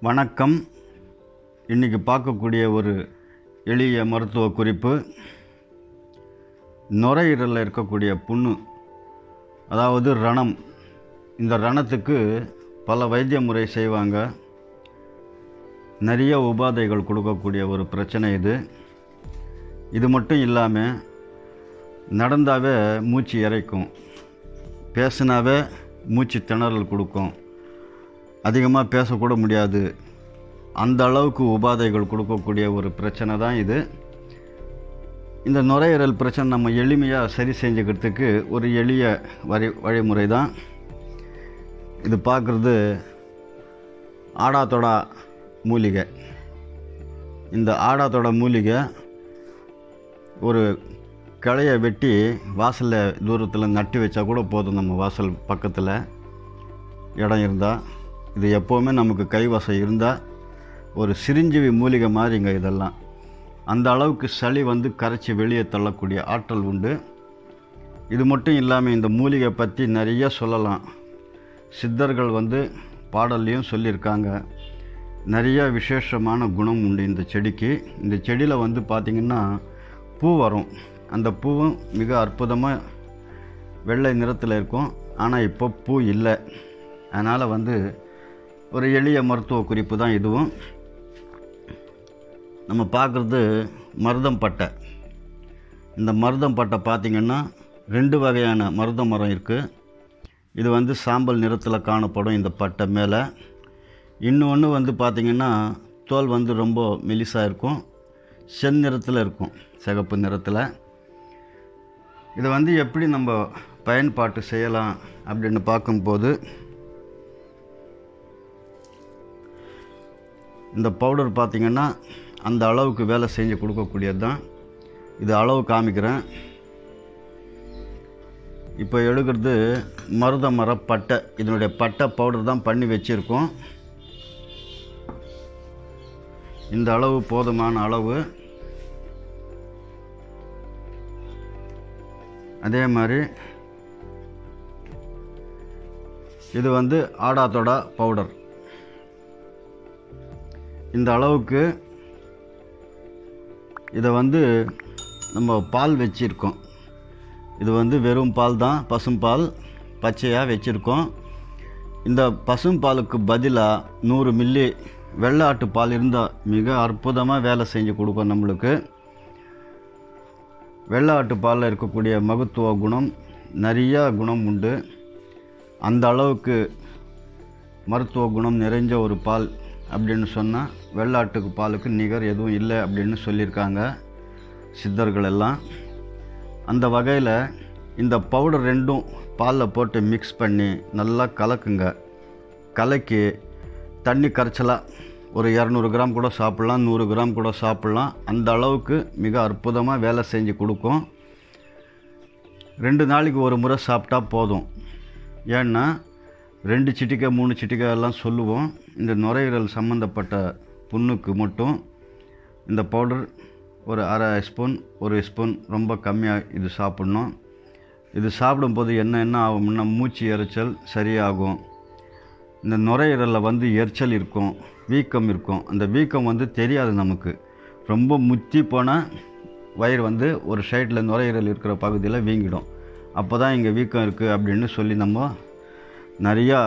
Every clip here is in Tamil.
வணக்கம். இன்றைக்கி பார்க்கக்கூடிய ஒரு எளிய மருத்துவ குறிப்பு, நுரையீரலில் இருக்கக்கூடிய புண்ணு, அதாவது ரணம். இந்த ரணத்துக்கு பல வைத்திய முறை செய்வாங்க. நிறைய உபாதைகள் கொடுக்கக்கூடிய ஒரு பிரச்சனை இது. இது மட்டும் இல்லாமல் நடந்தாவே மூச்சு இறைக்கும், பேசினாவே மூச்சு திணறல் கொடுக்கும், அதிகமாக பேசக்கூட முடியாது. அந்த அளவுக்கு உபாதைகள் கொடுக்கக்கூடிய ஒரு பிரச்சனை தான் இது. இந்த நுரையீரல் பிரச்சனை நம்ம எளிமையாக சரி செஞ்சுக்கிறதுக்கு ஒரு எளிய வழிமுறை தான் இது. பார்க்குறது ஆடாத்தொடா மூலிகை. இந்த ஆடாத்தொடா மூலிகை ஒரு கிளையை வெட்டி வாசலில் தூரத்தில் நட்டு வச்சா கூட போதும். நம்ம வாசல் பக்கத்தில் இடம் இருந்தால், இது எப்போவுமே நமக்கு கைவசம் இருந்தால் ஒரு சிரிஞ்சிவி மூலிகை மாதிரிங்க இதெல்லாம். அந்த அளவுக்கு சளி கரைச்சி வெளியே தள்ளக்கூடிய ஆற்றல் உண்டு. இது மட்டும் இல்லாமல் இந்த மூலிகை பற்றி நிறைய சொல்லலாம். சித்தர்கள் பாடல்லையும் சொல்லியிருக்காங்க. நிறைய விசேஷமான குணம் உண்டு இந்த செடிக்கு. இந்த செடியில் பார்த்திங்கன்னா பூ வரும். அந்த பூவும் மிக அற்புதமாக வெள்ளை நிறத்தில் இருக்கும். ஆனால் இப்போ பூ இல்லை. அதனால் ஒரு எளிய மருத்துவ குறிப்பு தான் இதுவும். நம்ம பார்க்குறது மருதம் பட்டை. இந்த மருதம் பட்டை பார்த்திங்கன்னா 2 வகையான மருத மரம் இருக்குது. இது சாம்பல் நிறத்தில் காணப்படும் இந்த பட்டை மேலே. இன்னொன்று பார்த்திங்கன்னா தோல் ரொம்ப மெலிசாக இருக்கும், செந்நிறத்தில் இருக்கும், சிகப்பு நிறத்தில். இதை எப்படி நம்ம பயன்பாட்டு செய்யலாம் அப்படின்னு பார்க்கும்போது, இந்த பவுடர் பார்த்திங்கன்னா அந்த அளவுக்கு வேலை செஞ்சு கொடுக்கக்கூடியது தான். இது அளவு காமிக்கிறேன். இப்போ எடுக்கிறது மருத மர பட்டை. இதனுடைய பட்டை பவுடர் தான் பண்ணி வச்சுருக்கோம். இந்த அளவு போதுமான அளவு. அதே மாதிரி இது ஆடாத்தொடா பவுடர். இந்த அளவுக்கு இதை நம்ம பால் வச்சுருக்கோம். இது வெறும் பால் தான், பசும்பால் பச்சையாக வச்சுருக்கோம். இந்த பசும்பாலுக்கு பதிலாக 100 மில்லி வெள்ளை ஆட்டு பால் இருந்தால் மிக அற்புதமாக வேலை செஞ்சு கொடுக்கும் நம்மளுக்கு. வெள்ளை ஆட்டு பாலில் இருக்கக்கூடிய மகத்துவ குணம், நிறையா குணம் உண்டு. அந்த அளவுக்கு மருத்துவ குணம் நிறைஞ்ச ஒரு பால் அப்படின்னு சொன்னால் வெள்ளாட்டுக்கு பாலுக்கு நிகர் எதுவும் இல்லை அப்படின்னு சொல்லியிருக்காங்க சித்தர்கள் எல்லாம். அந்த வகையில் இந்த பவுடர் 2ம் பாலில் போட்டு மிக்ஸ் பண்ணி நல்லா கலக்குங்க. கலக்கி தண்ணி கரைச்சலாக ஒரு 200 கிராம் கூட சாப்பிட்லாம், 100 கிராம் கூட சாப்பிட்லாம். அந்த அளவுக்கு மிக அற்புதமாக வேலை செஞ்சு கொடுக்கும். 2 நாளைக்கு ஒரு முறை சாப்பிட்டா போதும். ஏன்னா 2 சிட்டிக்கை 3 சிட்டிக்கை எல்லாம் சொல்லுவோம். இந்த நுரையீரல் சம்மந்தப்பட்ட புண்ணுக்கு மட்டும் இந்த பவுடர் ஒரு அரை ஸ்பூன், 1 ஸ்பூன், ரொம்ப கம்மியாக இது சாப்பிட்ணும். இது சாப்பிடும்போது என்ன ஆகும்னா மூச்சு இறைச்சல் சரியாகும். இந்த நுரையீரலில் எரிச்சல் இருக்கும், வீக்கம் இருக்கும். அந்த வீக்கம் தெரியாது நமக்கு. ரொம்ப முத்தி போனால் வயிறு ஒரு சைடில் நுரையீரல் இருக்கிற பகுதியில் வீங்கிடும். அப்போ தான் இங்கே வீக்கம் இருக்குது அப்படின்னு சொல்லி நம்ம நிறையா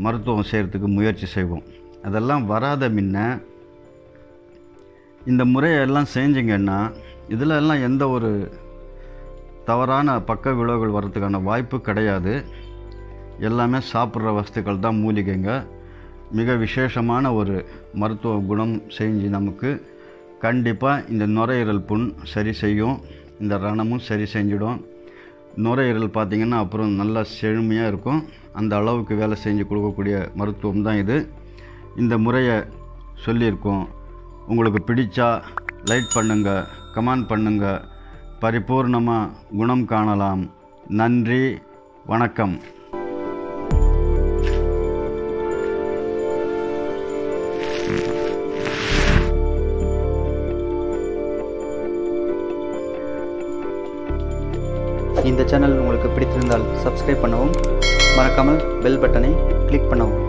மருத்துவம் செய்கிறதுக்கு முயற்சி செய்வோம். அதெல்லாம் வராத முன்ன இந்த முறையெல்லாம் செஞ்சிங்கன்னா இதில் எல்லாம் எந்த ஒரு தவறான பக்க விளைவுகள் வர்றதுக்கான வாய்ப்பு கிடையாது. எல்லாமே சாப்பிட்ற வஸ்துக்கள் தான் மூலிகைங்க. மிக விசேஷமான ஒரு மருத்துவ குணம் செஞ்சு நமக்கு கண்டிப்பாக இந்த நுரையீரல் புண் சரி செய்யும். இந்த ரணமும் சரி செஞ்சிடும். நுரையீரல் பார்த்திங்கன்னா அப்புறம் நல்லா செழுமையாக இருக்கும். அந்த அளவுக்கு வேலை செஞ்சு கொடுக்கக்கூடிய மருத்துவம் தான் இது. இந்த முறையை சொல்லியிருக்கோம். உங்களுக்கு பிடிச்சா லைக் பண்ணுங்கள், கமெண்ட் பண்ணுங்கள். பரிபூர்ணமாக குணம் காணலாம். நன்றி, வணக்கம். இந்த சேனல் உங்களுக்கு பிடித்திருந்தால் சப்ஸ்கிரைப் பண்ணவும், மறக்காமல் பெல் பட்டனை கிளிக் பண்ணவும்.